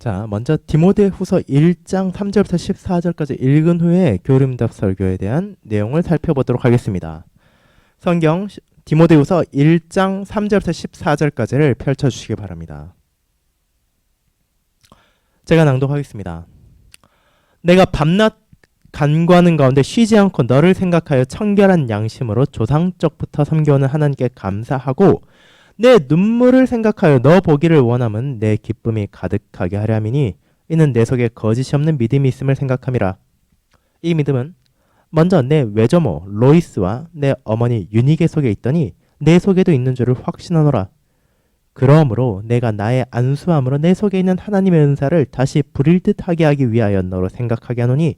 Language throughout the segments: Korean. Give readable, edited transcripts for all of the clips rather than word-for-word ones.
자, 먼저 디모데후서 1장 3절부터 14절까지 읽은 후에 교림답 설교에 대한 내용을 살펴보도록 하겠습니다. 성경 디모데후서 1장 3절부터 14절까지를 펼쳐주시기 바랍니다. 제가 낭독하겠습니다. 내가 밤낮 간구하는 가운데 쉬지 않고 너를 생각하여 청결한 양심으로 조상적부터 섬겨오는 하나님께 감사하고 내 눈물을 생각하여 너 보기를 원함은 내 기쁨이 가득하게 하려 함이니 이는 내 속에 거짓이 없는 믿음이 있음을 생각함이라. 이 믿음은 먼저 내 외조모 로이스와 내 어머니 유니게 속에 있더니 내 속에도 있는 줄을 확신하노라. 그러므로 내가 나의 안수함으로 내 속에 있는 하나님의 은사를 다시 부릴 듯하게 하기 위하여 너로 생각하게 하노니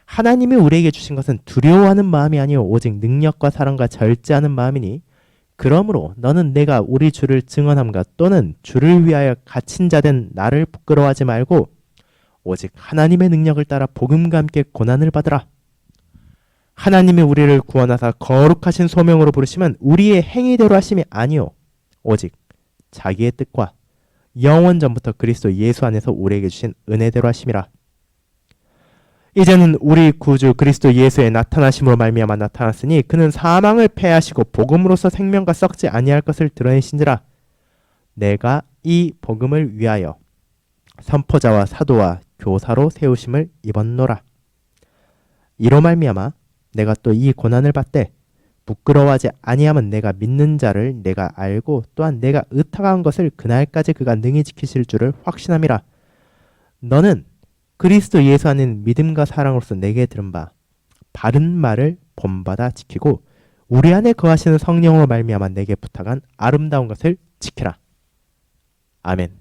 하나님이 우리에게 주신 것은 두려워하는 마음이 아니오 오직 능력과 사랑과 절제하는 마음이니 그러므로 너는 내가 우리 주를 증언함과 또는 주를 위하여 갇힌 자된 나를 부끄러워하지 말고 오직 하나님의 능력을 따라 복음과 함께 고난을 받으라. 하나님이 우리를 구원하사 거룩하신 소명으로 부르시면 우리의 행위대로 하심이 아니오 오직 자기의 뜻과 영원 전부터 그리스도 예수 안에서 우리에게 주신 은혜대로 하심이라. 이제는 우리 구주 그리스도 예수의 나타나심으로 말미암아 나타났으니 그는 사망을 패하시고 복음으로서 생명과 썩지 아니할 것을 드러내신지라. 내가 이 복음을 위하여 선포자와 사도와 교사로 세우심을 입었노라. 이로 말미암아 내가 또 이 고난을 받되 부끄러워하지 아니함은 내가 믿는 자를 내가 알고 또한 내가 의탁한 것을 그날까지 그가 능히 지키실 줄을 확신함이라. 너는 그리스도 예수 안에는 믿음과 사랑으로서 내게 들은 바 바른 말을 본받아 지키고 우리 안에 거하시는 성령으로 말미암아 내게 부탁한 아름다운 것을 지키라. 아멘.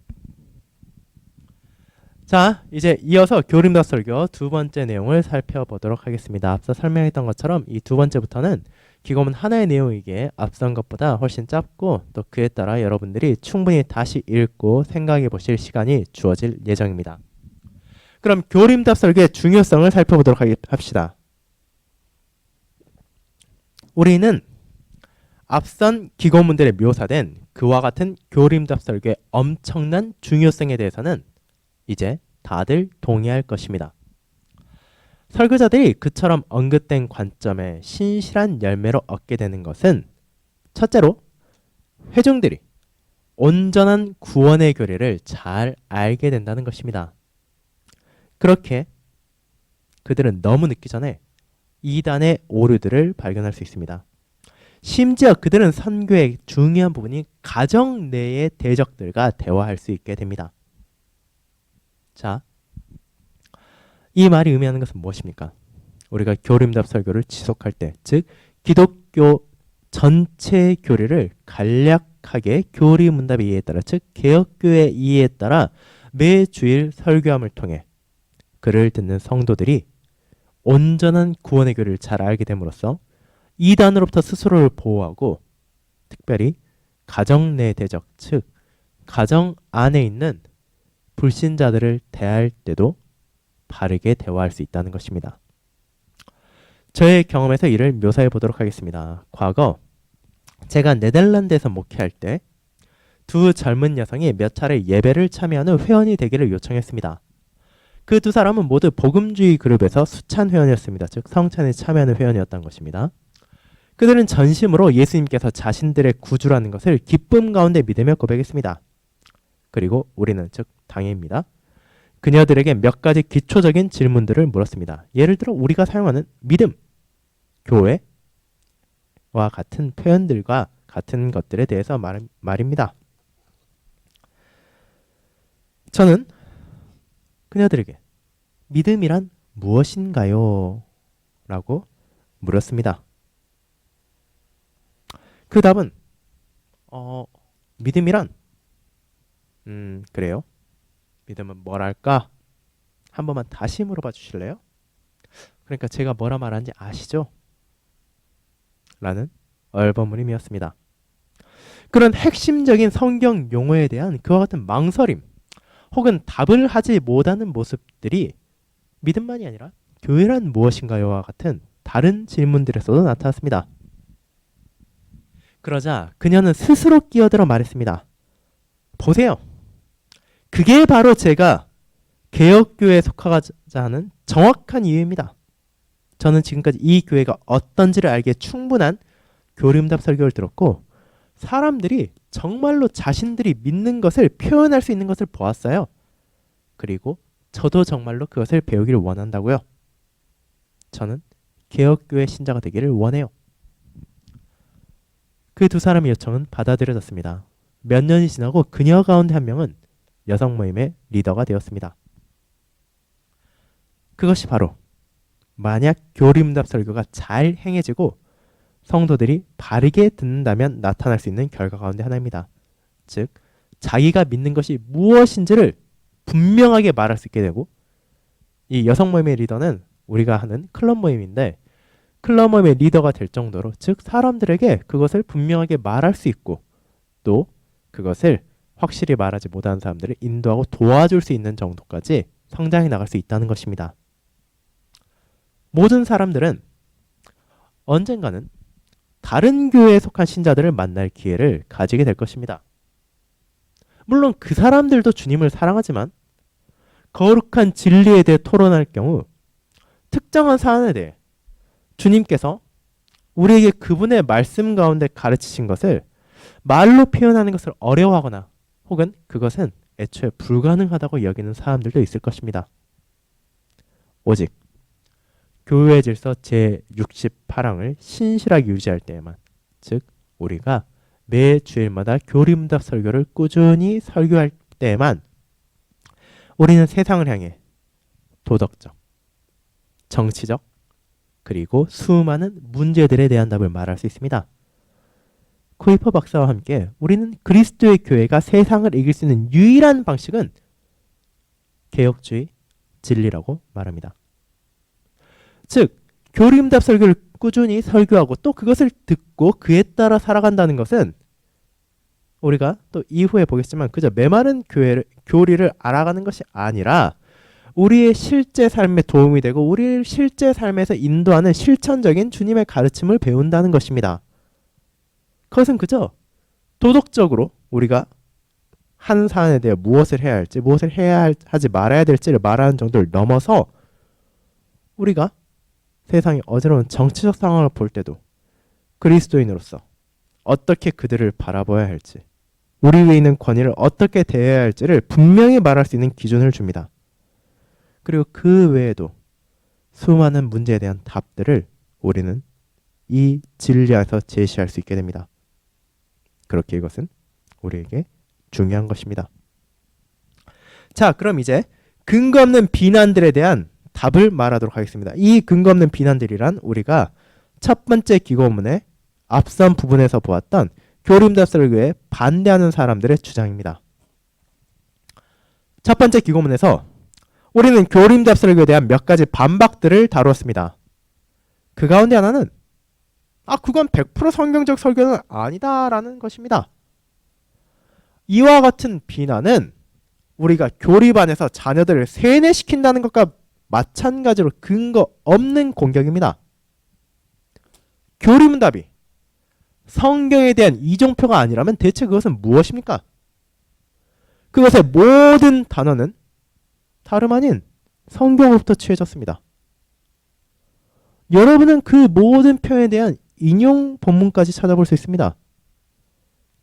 자, 이제 이어서 교림답 설교 두 번째 내용을 살펴보도록 하겠습니다. 앞서 설명했던 것처럼 이 두 번째부터는 기고문 하나의 내용이기에 앞선 것보다 훨씬 짧고 또 그에 따라 여러분들이 충분히 다시 읽고 생각해 보실 시간이 주어질 예정입니다. 그럼 교림답 설교의 중요성을 살펴보도록 합시다. 우리는 앞선 기고문들에 묘사된 그와 같은 교림답 설교의 엄청난 중요성에 대해서는 이제 다들 동의할 것입니다. 설교자들이 그처럼 언급된 관점에 신실한 열매로 얻게 되는 것은 첫째로 회중들이 온전한 구원의 교리를 잘 알게 된다는 것입니다. 그렇게 그들은 너무 늦기 전에 이단의 오류들을 발견할 수 있습니다. 심지어 그들은 선교의 중요한 부분이 가정 내의 대적들과 대화할 수 있게 됩니다. 자, 이 말이 의미하는 것은 무엇입니까? 우리가 교림답 설교를 지속할 때, 즉 기독교 전체의 교리를 간략하게 교리 문답의 이해에 따라, 즉 개혁교의 이해에 따라 매 주일 설교함을 통해 그를 듣는 성도들이 온전한 구원의 교리를 잘 알게 됨으로써 이단으로부터 스스로를 보호하고 특별히 가정 내 대적, 즉 가정 안에 있는 불신자들을 대할 때도 바르게 대화할 수 있다는 것입니다. 저의 경험에서 이를 묘사해 보도록 하겠습니다. 과거 제가 네덜란드에서 목회할 때 두 젊은 여성이 몇 차례 예배를 참여하는 회원이 되기를 요청했습니다. 그 두 사람은 모두 복음주의 그룹에서 수찬 회원이었습니다. 즉 성찬에 참여하는 회원이었던 것입니다. 그들은 전심으로 예수님께서 자신들의 구주라는 것을 기쁨 가운데 믿으며 고백했습니다. 그리고 우리는, 즉 당회입니다, 그녀들에게 몇 가지 기초적인 질문들을 물었습니다. 예를 들어 우리가 사용하는 믿음, 교회와 같은 표현들과 같은 것들에 대해서 말입니다. 저는 그녀들에게 믿음이란 무엇인가요? 라고 물었습니다. 그 답은 믿음이란 그래요? 믿음은 뭐랄까? 한 번만 다시 물어봐 주실래요? 그러니까 제가 뭐라 말하는지 아시죠? 라는 얼버무림이었습니다. 그런 핵심적인 성경 용어에 대한 그와 같은 망설임 혹은 답을 하지 못하는 모습들이 믿음만이 아니라 교회란 무엇인가요와 같은 다른 질문들에서도 나타났습니다. 그러자 그녀는 스스로 끼어들어 말했습니다. 보세요. 그게 바로 제가 개혁교회에 속하자 하는 정확한 이유입니다. 저는 지금까지 이 교회가 어떤지를 알기에 충분한 교리응답 설교를 들었고 사람들이 정말로 자신들이 믿는 것을 표현할 수 있는 것을 보았어요. 그리고 저도 정말로 그것을 배우기를 원한다고요. 저는 개혁교회 신자가 되기를 원해요. 그 두 사람의 요청은 받아들여졌습니다. 몇 년이 지나고 그녀 가운데 한 명은 여성 모임의 리더가 되었습니다. 그것이 바로 만약 교리응답 설교가 잘 행해지고 성도들이 바르게 듣는다면 나타날 수 있는 결과 가운데 하나입니다. 즉 자기가 믿는 것이 무엇인지를 분명하게 말할 수 있게 되고 이 여성 모임의 리더는 우리가 하는 클럽 모임인데 클럽 모임의 리더가 될 정도로 즉 사람들에게 그것을 분명하게 말할 수 있고 또 그것을 확실히 말하지 못하는 사람들을 인도하고 도와줄 수 있는 정도까지 성장해 나갈 수 있다는 것입니다. 모든 사람들은 언젠가는 다른 교회에 속한 신자들을 만날 기회를 가지게 될 것입니다. 물론 그 사람들도 주님을 사랑하지만 거룩한 진리에 대해 토론할 경우 특정한 사안에 대해 주님께서 우리에게 그분의 말씀 가운데 가르치신 것을 말로 표현하는 것을 어려워하거나 혹은 그것은 애초에 불가능하다고 여기는 사람들도 있을 것입니다. 오직 교회 질서 제68항을 신실하게 유지할 때에만 즉 우리가 매 주일마다 교리응답 설교를 꾸준히 설교할 때에만 우리는 세상을 향해 도덕적, 정치적, 그리고 수많은 문제들에 대한 답을 말할 수 있습니다. 쿠이퍼 박사와 함께 우리는 그리스도의 교회가 세상을 이길 수 있는 유일한 방식은 개혁주의 진리라고 말합니다. 즉 교리응답 설교를 꾸준히 설교하고 또 그것을 듣고 그에 따라 살아간다는 것은 우리가 또 이후에 보겠지만 그저 메마른 교리를 알아가는 것이 아니라 우리의 실제 삶에 도움이 되고 우리의 실제 삶에서 인도하는 실천적인 주님의 가르침을 배운다는 것입니다. 그것은 그저 도덕적으로 우리가 한 사안에 대해 무엇을 해야 할지 무엇을 하지 말아야 될지를 말하는 정도를 넘어서 우리가 세상의 어지러운 정치적 상황을 볼 때도 그리스도인으로서 어떻게 그들을 바라봐야 할지 우리 위에 있는 권위를 어떻게 대해야 할지를 분명히 말할 수 있는 기준을 줍니다. 그리고 그 외에도 수많은 문제에 대한 답들을 우리는 이 진리 안에서 제시할 수 있게 됩니다. 그렇게 이것은 우리에게 중요한 것입니다. 자, 그럼 이제 근거 없는 비난들에 대한 답을 말하도록 하겠습니다. 이 근거 없는 비난들이란 우리가 첫 번째 기고문의 앞선 부분에서 보았던 교리응답 설교에 반대하는 사람들의 주장입니다. 첫 번째 기고문에서 우리는 교리응답 설교에 대한 몇 가지 반박들을 다루었습니다. 그 가운데 하나는 그건 100% 성경적 설교는 아니다라는 것입니다. 이와 같은 비난은 우리가 교리반에서 자녀들을 세뇌시킨다는 것과 마찬가지로 근거 없는 공격입니다. 교리문답이 성경에 대한 이정표가 아니라면 대체 그것은 무엇입니까? 그것의 모든 단어는 다름 아닌 성경으로부터 취해졌습니다. 여러분은 그 모든 표현에 대한 인용 본문까지 찾아볼 수 있습니다.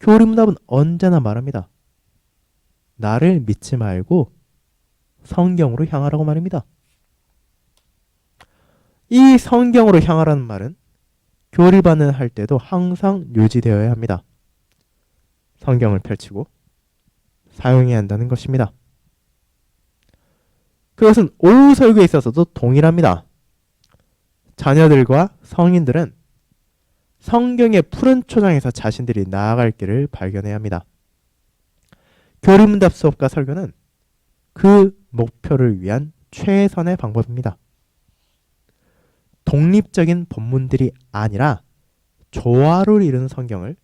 교리문답은 언제나 말합니다. 나를 믿지 말고 성경으로 향하라고 말입니다. 이 성경으로 향하라는 말은 교리반을 할 때도 항상 유지되어야 합니다. 성경을 펼치고 사용해야 한다는 것입니다. 그것은 오후 설교에 있어서도 동일합니다. 자녀들과 성인들은 성경의 푸른 초장에서 자신들이 나아갈 길을 발견해야 합니다. 교리문답 수업과 설교는 그 목표를 위한 최선의 방법입니다. 독립적인 본문들이 아니라 조화를 이루는 성경을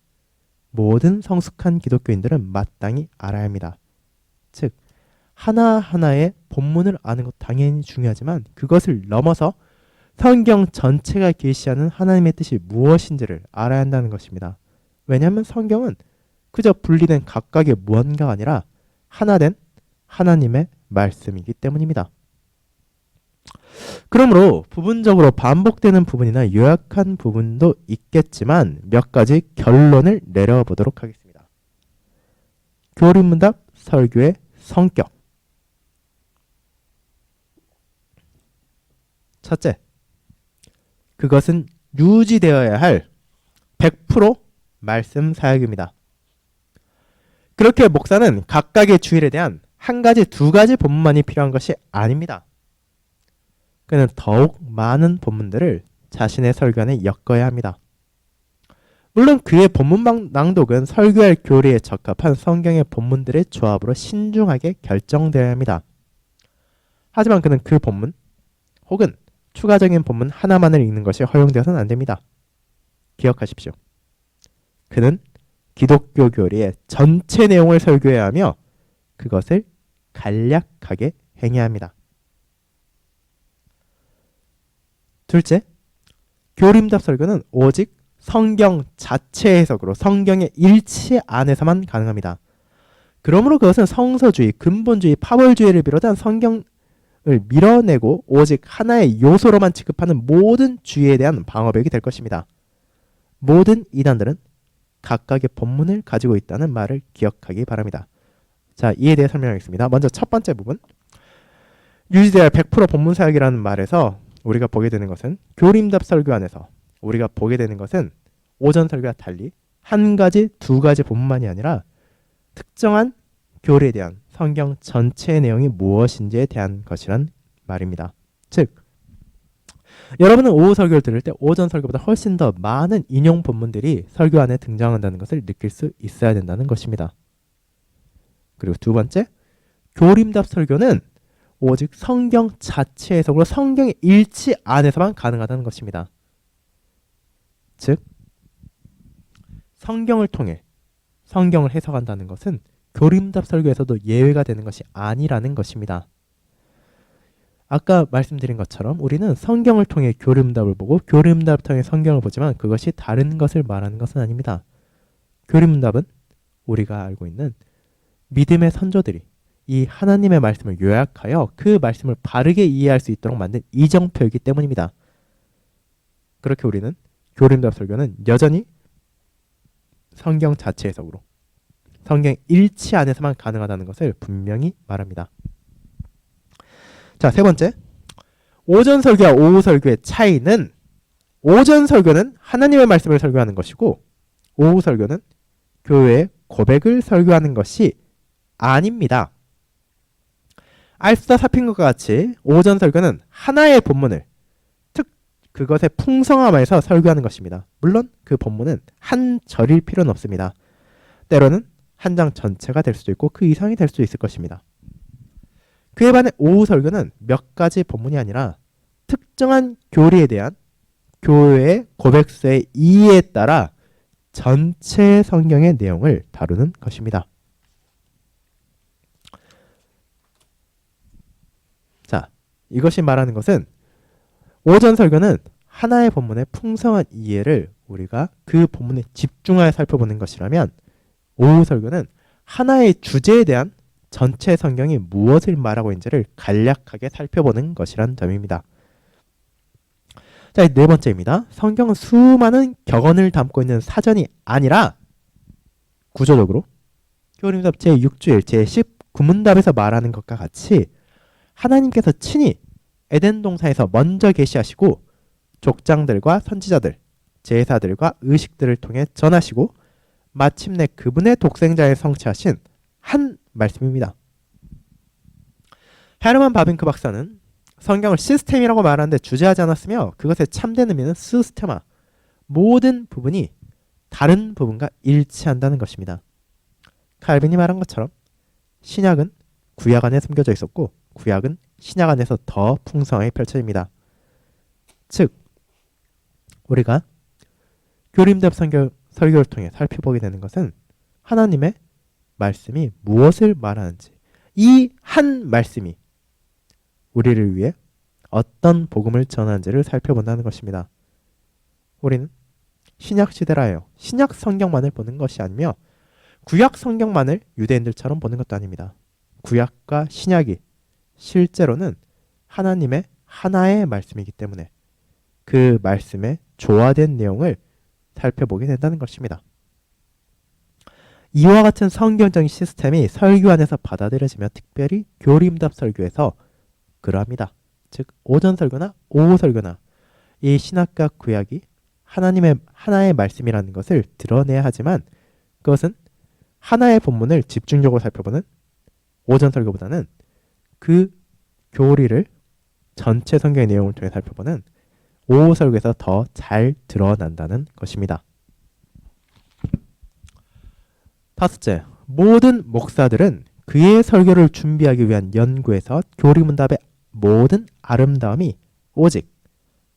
모든 성숙한 기독교인들은 마땅히 알아야 합니다. 즉 하나하나의 본문을 아는 것 당연히 중요하지만 그것을 넘어서 성경 전체가 계시하는 하나님의 뜻이 무엇인지를 알아야 한다는 것입니다. 왜냐하면 성경은 그저 분리된 각각의 무언가가 아니라 하나된 하나님의 말씀이기 때문입니다. 그러므로 부분적으로 반복되는 부분이나 요약한 부분도 있겠지만 몇 가지 결론을 내려보도록 하겠습니다. 교리문답 설교의 성격. 첫째, 그것은 유지되어야 할 100% 말씀 사역입니다. 그렇게 목사는 각각의 주일에 대한 한 가지, 두 가지 본문만이 필요한 것이 아닙니다. 그는 더욱 많은 본문들을 자신의 설교 안에 엮어야 합니다. 물론 그의 본문 낭독은 설교할 교리에 적합한 성경의 본문들의 조합으로 신중하게 결정되어야 합니다. 하지만 그는 그 본문 혹은 추가적인 본문 하나만을 읽는 것이 허용되어서는 안 됩니다. 기억하십시오. 그는 기독교 교리의 전체 내용을 설교해야 하며 그것을 간략하게 행해야 합니다. 둘째, 교리문답 설교는 오직 성경 자체 해석으로 성경의 일치 안에서만 가능합니다. 그러므로 그것은 성서주의, 근본주의, 파벌주의를 비롯한 성경을 밀어내고 오직 하나의 요소로만 취급하는 모든 주의에 대한 방어벽이 될 것입니다. 모든 이단들은 각각의 본문을 가지고 있다는 말을 기억하기 바랍니다. 자, 이에 대해 설명하겠습니다. 먼저 첫 번째 부분, 유지되어야 100% 본문 사역이라는 말에서 우리가 보게 되는 것은 교리문답 설교 안에서 우리가 보게 되는 것은 오전 설교와 달리 한 가지, 두 가지 본문만이 아니라 특정한 교리에 대한 성경 전체의 내용이 무엇인지에 대한 것이란 말입니다. 즉, 여러분은 오후 설교를 들을 때 오전 설교보다 훨씬 더 많은 인용 본문들이 설교 안에 등장한다는 것을 느낄 수 있어야 된다는 것입니다. 그리고 두 번째, 교리문답 설교는 오직 성경 자체 해석으로 성경의 일치 안에서만 가능하다는 것입니다. 즉, 성경을 통해 성경을 해석한다는 것은 교리문답 설교에서도 예외가 되는 것이 아니라는 것입니다. 아까 말씀드린 것처럼 우리는 성경을 통해 교리문답을 보고 교리문답을 통해 성경을 보지만 그것이 다른 것을 말하는 것은 아닙니다. 교리문답은 우리가 알고 있는 믿음의 선조들이 이 하나님의 말씀을 요약하여 그 말씀을 바르게 이해할 수 있도록 만든 이정표이기 때문입니다. 그렇게 우리는 교리문답 설교는 여전히 성경 자체 해석으로 성경 일치 안에서만 가능하다는 것을 분명히 말합니다. 자, 세 번째, 오전 설교와 오후 설교의 차이는 오전 설교는 하나님의 말씀을 설교하는 것이고 오후 설교는 교회의 고백을 설교하는 것이 아닙니다. 알수다 살핀 것과 같이 오전 설교는 하나의 본문을 그것의 풍성함에서 설교하는 것입니다. 물론 그 본문은 한 절일 필요는 없습니다. 때로는 한 장 전체가 될 수도 있고 그 이상이 될 수도 있을 것입니다. 그에 반해 오후 설교는 몇 가지 본문이 아니라 특정한 교리에 대한 교회의 고백서의 이해에 따라 전체 성경의 내용을 다루는 것입니다. 자, 이것이 말하는 것은 오전 설교는 하나의 본문의 풍성한 이해를 우리가 그 본문에 집중하여 살펴보는 것이라면 오후 설교는 하나의 주제에 대한 전체 성경이 무엇을 말하고 있는지를 간략하게 살펴보는 것이란 점입니다. 자, 네 번째입니다. 성경은 수많은 격언을 담고 있는 사전이 아니라 구조적으로 교리문답 제6주일 제19문답에서 말하는 것과 같이 하나님께서 친히 에덴 동산에서 먼저 계시하시고 족장들과 선지자들, 제사들과 의식들을 통해 전하시고 마침내 그분의 독생자에 성취하신 한 말씀입니다. 헤르만 바빙크 박사는 성경을 시스템이라고 말하는데 주저하지 않았으며 그것의 참된 의미는 시스테마, 모든 부분이 다른 부분과 일치한다는 것입니다. 칼빈이 말한 것처럼 신약은 구약 안에 숨겨져 있었고 구약은 신약 안에서 더 풍성하게 펼쳐집니다. 즉, 우리가 교리문답 설교를 통해 살펴보게 되는 것은 하나님의 말씀이 무엇을 말하는지, 이 한 말씀이 우리를 위해 어떤 복음을 전하는지를 살펴본다는 것입니다. 우리는 신약 시대라요. 신약 성경만을 보는 것이 아니며 구약 성경만을 유대인들처럼 보는 것도 아닙니다. 구약과 신약이 실제로는 하나님의 하나의 말씀이기 때문에 그 말씀의 조화된 내용을 살펴보게 된다는 것입니다. 이와 같은 성경적인 시스템이 설교 안에서 받아들여지며 특별히 교림답 설교에서 그러합니다. 즉 오전 설교나 오후 설교나 이 신약과 구약이 하나님의 하나의 말씀이라는 것을 드러내야 하지만 그것은 하나의 본문을 집중적으로 살펴보는 오전 설교보다는 그 교리를 전체 성경의 내용을 통해 살펴보는 오후 설교에서 더 잘 드러난다는 것입니다. 다섯째, 모든 목사들은 그의 설교를 준비하기 위한 연구에서 교리문답의 모든 아름다움이 오직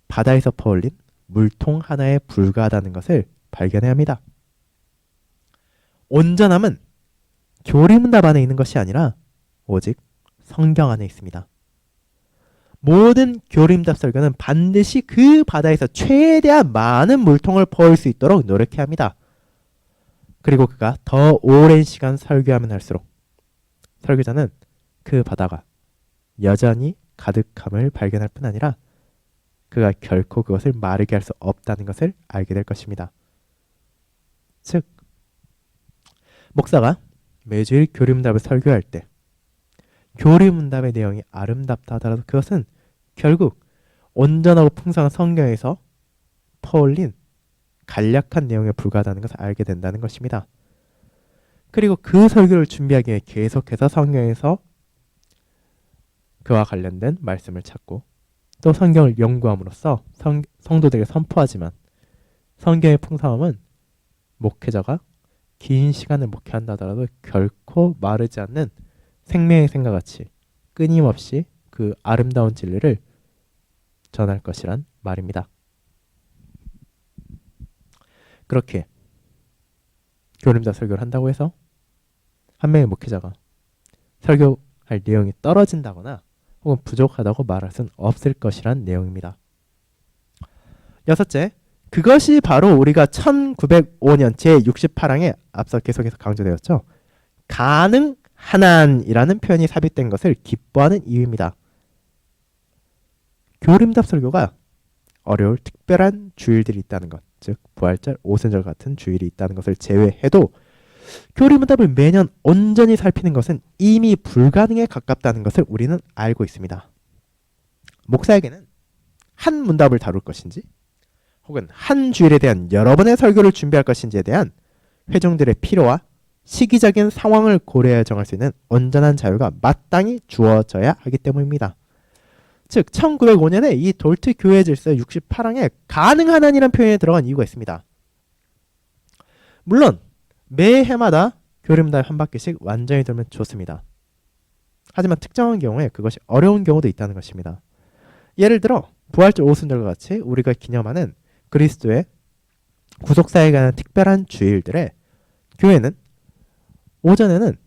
바다에서 퍼올린 물통 하나에 불과하다는 것을 발견해야 합니다. 온전함은 교리문답 안에 있는 것이 아니라 오직 성경 안에 있습니다. 모든 교리문답 설교는 반드시 그 바다에서 최대한 많은 물통을 퍼올 수 있도록 노력해야 합니다. 그리고 그가 더 오랜 시간 설교하면 할수록 설교자는 그 바다가 여전히 가득함을 발견할 뿐 아니라 그가 결코 그것을 마르게 할 수 없다는 것을 알게 될 것입니다. 즉, 목사가 매주일 교리문답을 설교할 때 교리문답의 내용이 아름답다 하더라도 그것은 결국 온전하고 풍성한 성경에서 퍼올린 간략한 내용에 불과하다는 것을 알게 된다는 것입니다. 그리고 그 설교를 준비하기 위해 계속해서 성경에서 그와 관련된 말씀을 찾고 또 성경을 연구함으로써 성도들에게 선포하지만 성경의 풍성함은 목회자가 긴 시간을 목회한다 하더라도 결코 마르지 않는 생명의 생과 같이 끊임없이 그 아름다운 진리를 전할 것이란 말입니다. 그렇게 교림답 설교를 한다고 해서 한 명의 목회자가 설교할 내용이 떨어진다거나 혹은 부족하다고 말할 수는 없을 것이란 내용입니다. 여섯째, 그것이 바로 우리가 1905년 제68항에 앞서 계속해서 강조되었죠. 가능하난이라는 표현이 삽입된 것을 기뻐하는 이유입니다. 교림답 설교가 어려울 특별한 주일들이 있다는 것, 즉 부활절, 오순절 같은 주일이 있다는 것을 제외해도 교리문답을 매년 온전히 살피는 것은 이미 불가능에 가깝다는 것을 우리는 알고 있습니다. 목사에게는 한 문답을 다룰 것인지 혹은 한 주일에 대한 여러 번의 설교를 준비할 것인지에 대한 회중들의 필요와 시기적인 상황을 고려해 정할 수 있는 온전한 자유가 마땅히 주어져야 하기 때문입니다. 즉 1905년에 이 돌트 교회 질서 68항에 가능하난이라는 표현이 들어간 이유가 있습니다. 물론 매해마다 교리문답 한 바퀴씩 완전히 돌면 좋습니다. 하지만 특정한 경우에 그것이 어려운 경우도 있다는 것입니다. 예를 들어 부활절 오순절과 같이 우리가 기념하는 그리스도의 구속사에 관한 특별한 주일들에 교회는 오전에는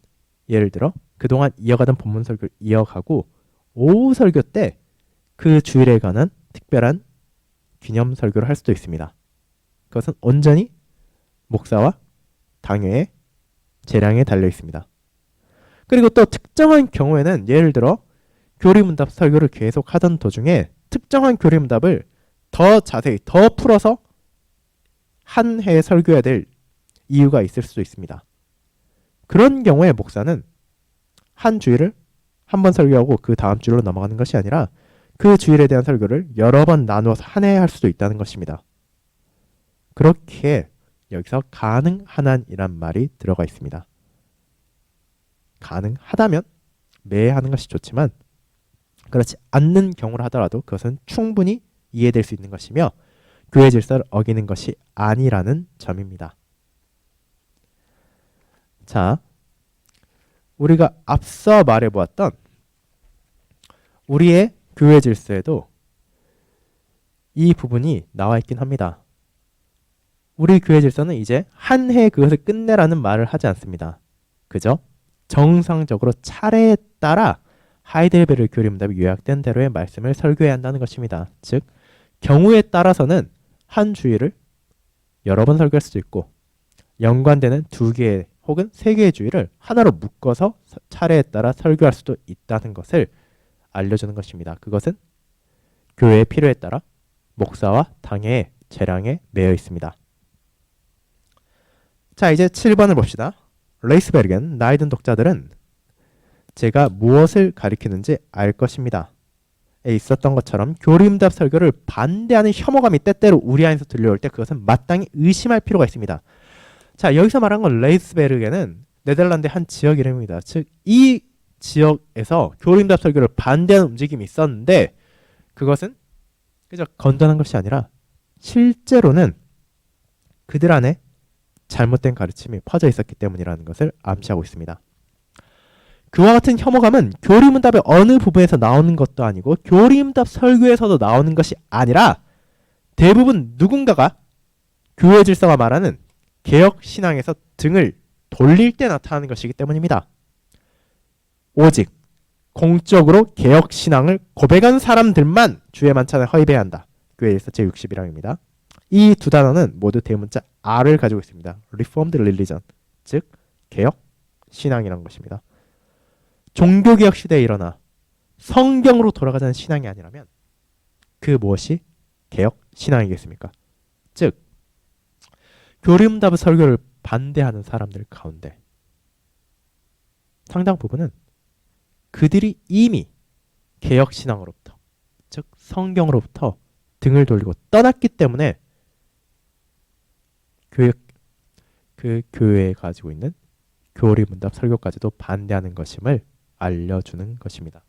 예를 들어 그동안 이어가던 본문 설교를 이어가고 오후 설교 때 그 주일에 관한 특별한 기념 설교를 할 수도 있습니다. 그것은 온전히 목사와 당회의 재량에 달려 있습니다. 그리고 또 특정한 경우에는 예를 들어 교리문답 설교를 계속 하던 도중에 특정한 교리문답을 더 자세히 더 풀어서 한 해에 설교해야 될 이유가 있을 수도 있습니다. 그런 경우에 목사는 한 주일을 한 번 설교하고 그 다음 주로 넘어가는 것이 아니라 그 주일에 대한 설교를 여러 번 나누어서 한 해에 할 수도 있다는 것입니다. 그렇게 여기서 가능하난이란 말이 들어가 있습니다. 가능하다면 매해 하는 것이 좋지만 그렇지 않는 경우를 하더라도 그것은 충분히 이해될 수 있는 것이며 교회 질서를 어기는 것이 아니라는 점입니다. 자, 우리가 앞서 말해보았던 우리의 교회 질서에도 이 부분이 나와 있긴 합니다. 우리 교회 질서는 이제 한 해 그것을 끝내라는 말을 하지 않습니다. 그저 정상적으로 차례에 따라 하이델베르 교리문답이 요약된 대로의 말씀을 설교해야 한다는 것입니다. 즉 경우에 따라서는 한 주일을 여러 번 설교할 수도 있고 연관되는 두 개의 혹은 세계주의를 하나로 묶어서 차례에 따라 설교할 수도 있다는 것을 알려주는 것입니다. 그것은 교회의 필요에 따라 목사와 당회의 재량에 매여 있습니다. 자, 이제 7번을 봅시다. 레이스베르겐, 나이 든 독자들은 제가 무엇을 가리키는지 알 것입니다. 에 있었던 것처럼 교리응답 설교를 반대하는 혐오감이 때때로 우리 안에서 들려올 때 그것은 마땅히 의심할 필요가 있습니다. 자, 여기서 말한 건 레이스베르겐은 네덜란드의 한 지역 이름입니다. 즉, 이 지역에서 교리응답 설교를 반대하는 움직임이 있었는데 그것은 그저 건전한 것이 아니라 실제로는 그들 안에 잘못된 가르침이 퍼져 있었기 때문이라는 것을 암시하고 있습니다. 그와 같은 혐오감은 교리문답의 어느 부분에서 나오는 것도 아니고 교리문답 설교에서도 나오는 것이 아니라 대부분 누군가가 교회 질서가 말하는 개혁 신앙에서 등을 돌릴 때 나타나는 것이기 때문입니다. 오직 공적으로 개혁 신앙을 고백한 사람들만 주의 만찬을 허입해야 한다. 교회 질서 제60이랑입니다. 이 두 단어는 모두 대문자 R을 가지고 있습니다. Reformed Religion, 즉 개혁 신앙이라는 것입니다. 종교개혁 시대에 일어나 성경으로 돌아가자는 신앙이 아니라면 그 무엇이 개혁 신앙이겠습니까? 즉 교리응답 설교를 반대하는 사람들 가운데 상당 부분은 그들이 이미 개혁 신앙으로부터, 즉 성경으로부터 등을 돌리고 떠났기 때문에 그 교회에 가지고 있는 교리문답 설교까지도 반대하는 것임을 알려주는 것입니다.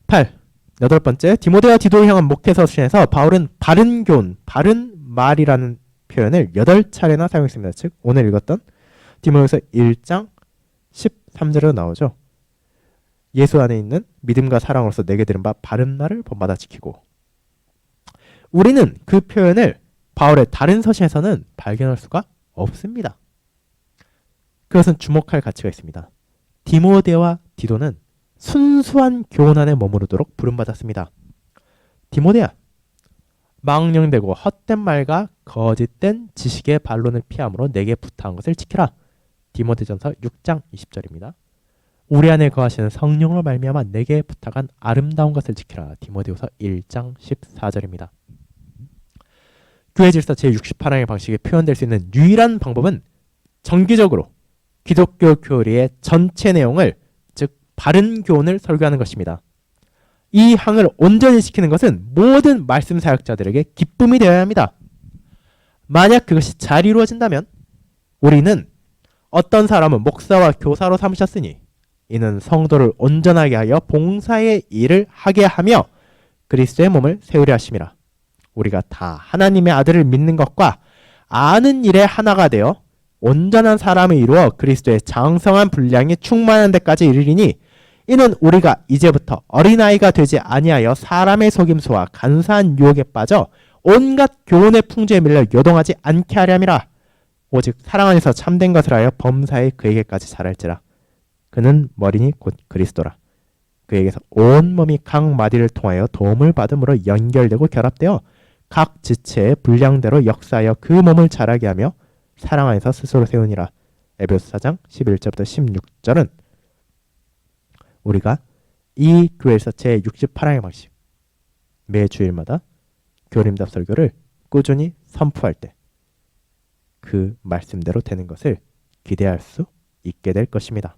8. 여덟 번째, 디모데와 디도를 향한 목회서신에서 바울은 바른 교훈, 바른 말이라는 표현을 8차례나 사용했습니다. 즉 오늘 읽었던 디모데후서 1장 13절로 나오죠. 예수 안에 있는 믿음과 사랑으로서 내게 들은 바 바른 말을 본받아 지키고, 우리는 그 표현을 바울의 다른 서신에서는 발견할 수가 없습니다. 그것은 주목할 가치가 있습니다. 디모데와 디도는 순수한 교훈 안에 머무르도록 부름받았습니다. 디모데야, 망령되고 헛된 말과 거짓된 지식의 반론을 피함으로 내게 부탁한 것을 지키라. 디모데전서 6장 20절입니다. 우리 안에 거하시는 성령으로 말미암아 내게 부탁한 아름다운 것을 지키라. 디모데후서 1장 14절입니다. 교회 질서 제68항의 방식이 표현될 수 있는 유일한 방법은 정기적으로 기독교 교리의 전체 내용을, 즉 바른 교훈을 설교하는 것입니다. 이 항을 온전히 지키는 것은 모든 말씀 사역자들에게 기쁨이 되어야 합니다. 만약 그것이 잘 이루어진다면 우리는 어떤 사람은 목사와 교사로 삼으셨으니 이는 성도를 온전하게 하여 봉사의 일을 하게 하며 그리스도의 몸을 세우려 하심이라. 우리가 다 하나님의 아들을 믿는 것과 아는 일에 하나가 되어 온전한 사람을 이루어 그리스도의 장성한 분량이 충만한 데까지 이르리니 이는 우리가 이제부터 어린아이가 되지 아니하여 사람의 속임수와 간사한 유혹에 빠져 온갖 교훈의 풍조에 밀려 요동하지 않게 하려 함이라. 오직 사랑 안에서 참된 것을 하여 범사에 그에게까지 자랄지라. 그는 머리니 곧 그리스도라. 그에게서 온 몸이 각 마디를 통하여 도움을 받음으로 연결되고 결합되어 각 지체의 분량대로 역사하여 그 몸을 자라게 하며 사랑 안에서 스스로 세우니라. 에베소서 4장 11절부터 16절은 우리가 이 교회에서 제68항의 방식, 매 주일마다 교리응답 설교를 꾸준히 선포할 때 그 말씀대로 되는 것을 기대할 수 있게 될 것입니다.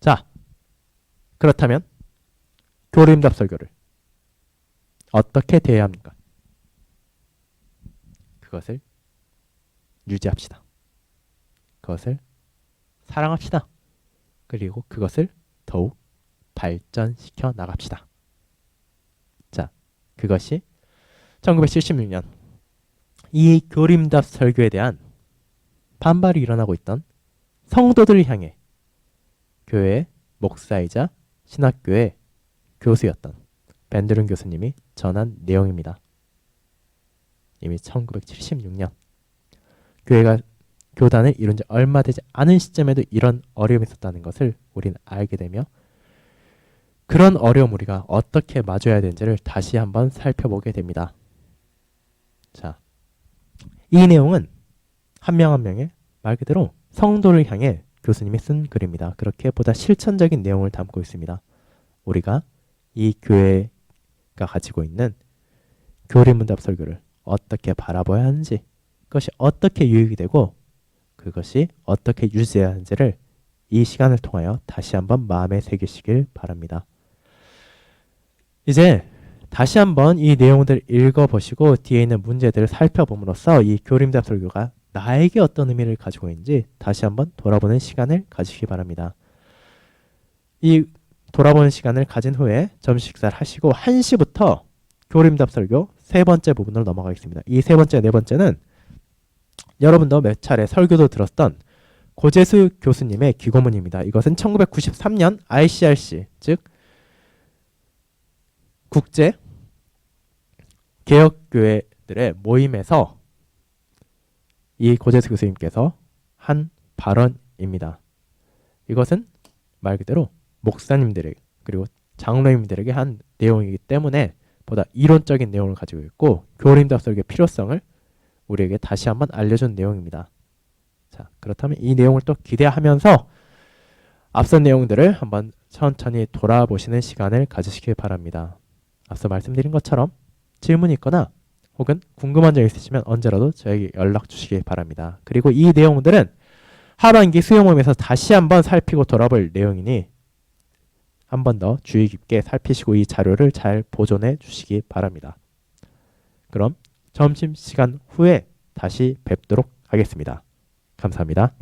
자, 그렇다면 교리응답 설교를 어떻게 대해야 합니까? 그것을 유지합시다. 그것을 사랑합시다. 그리고 그것을 더욱 발전시켜 나갑시다. 자, 그것이 1976년 이 교리응답 설교에 대한 반발이 일어나고 있던 성도들을 향해 교회의 목사이자 신학교의 교수였던 벤드룬 교수님이 전한 내용입니다. 이미 1976년 교회가 교단을 이룬 지 얼마 되지 않은 시점에도 이런 어려움이 있었다는 것을 우리는 알게 되며 그런 어려움 우리가 어떻게 마주해야 되는지를 다시 한번 살펴보게 됩니다. 자, 이 내용은 한 명 한 명의 말 그대로 성도를 향해 교수님이 쓴 글입니다. 그렇게 보다 실천적인 내용을 담고 있습니다. 우리가 이 교회가 가지고 있는 교리문답 설교를 어떻게 바라봐야 하는지, 그것이 어떻게 유익이 되고 그것이 어떻게 유지해야 하는지를 이 시간을 통하여 다시 한번 마음에 새기시길 바랍니다. 이제 다시 한번 이 내용들을 읽어보시고 뒤에 있는 문제들을 살펴봄으로써 이 교리문답 설교가 나에게 어떤 의미를 가지고 있는지 다시 한번 돌아보는 시간을 가지시기 바랍니다. 이 돌아보는 시간을 가진 후에 점심 식사를 하시고 1시부터 교리문답 설교 세 번째 부분으로 넘어가겠습니다. 이 세 번째, 네 번째는 여러분도 몇 차례 설교도 들었던 고재수 교수님의 기고문입니다. 이것은 1993년 ICRC, 즉 국제 개혁교회들의 모임에서 이 고재수 교수님께서 한 발언입니다. 이것은 말 그대로 목사님들에게 그리고 장로님들에게 한 내용이기 때문에 보다 이론적인 내용을 가지고 있고 교리문답 설교의 필요성을 우리에게 다시 한번 알려준 내용입니다. 자, 그렇다면 이 내용을 또 기대하면서 앞선 내용들을 한번 천천히 돌아보시는 시간을 가지시길 바랍니다. 앞서 말씀드린 것처럼 질문이 있거나 혹은 궁금한 점 있으시면 언제라도 저에게 연락 주시기 바랍니다. 그리고 이 내용들은 하반기 수요모임에서 다시 한번 살피고 돌아볼 내용이니 한 번 더 주의 깊게 살피시고 이 자료를 잘 보존해 주시기 바랍니다. 그럼 점심시간 후에 다시 뵙도록 하겠습니다. 감사합니다.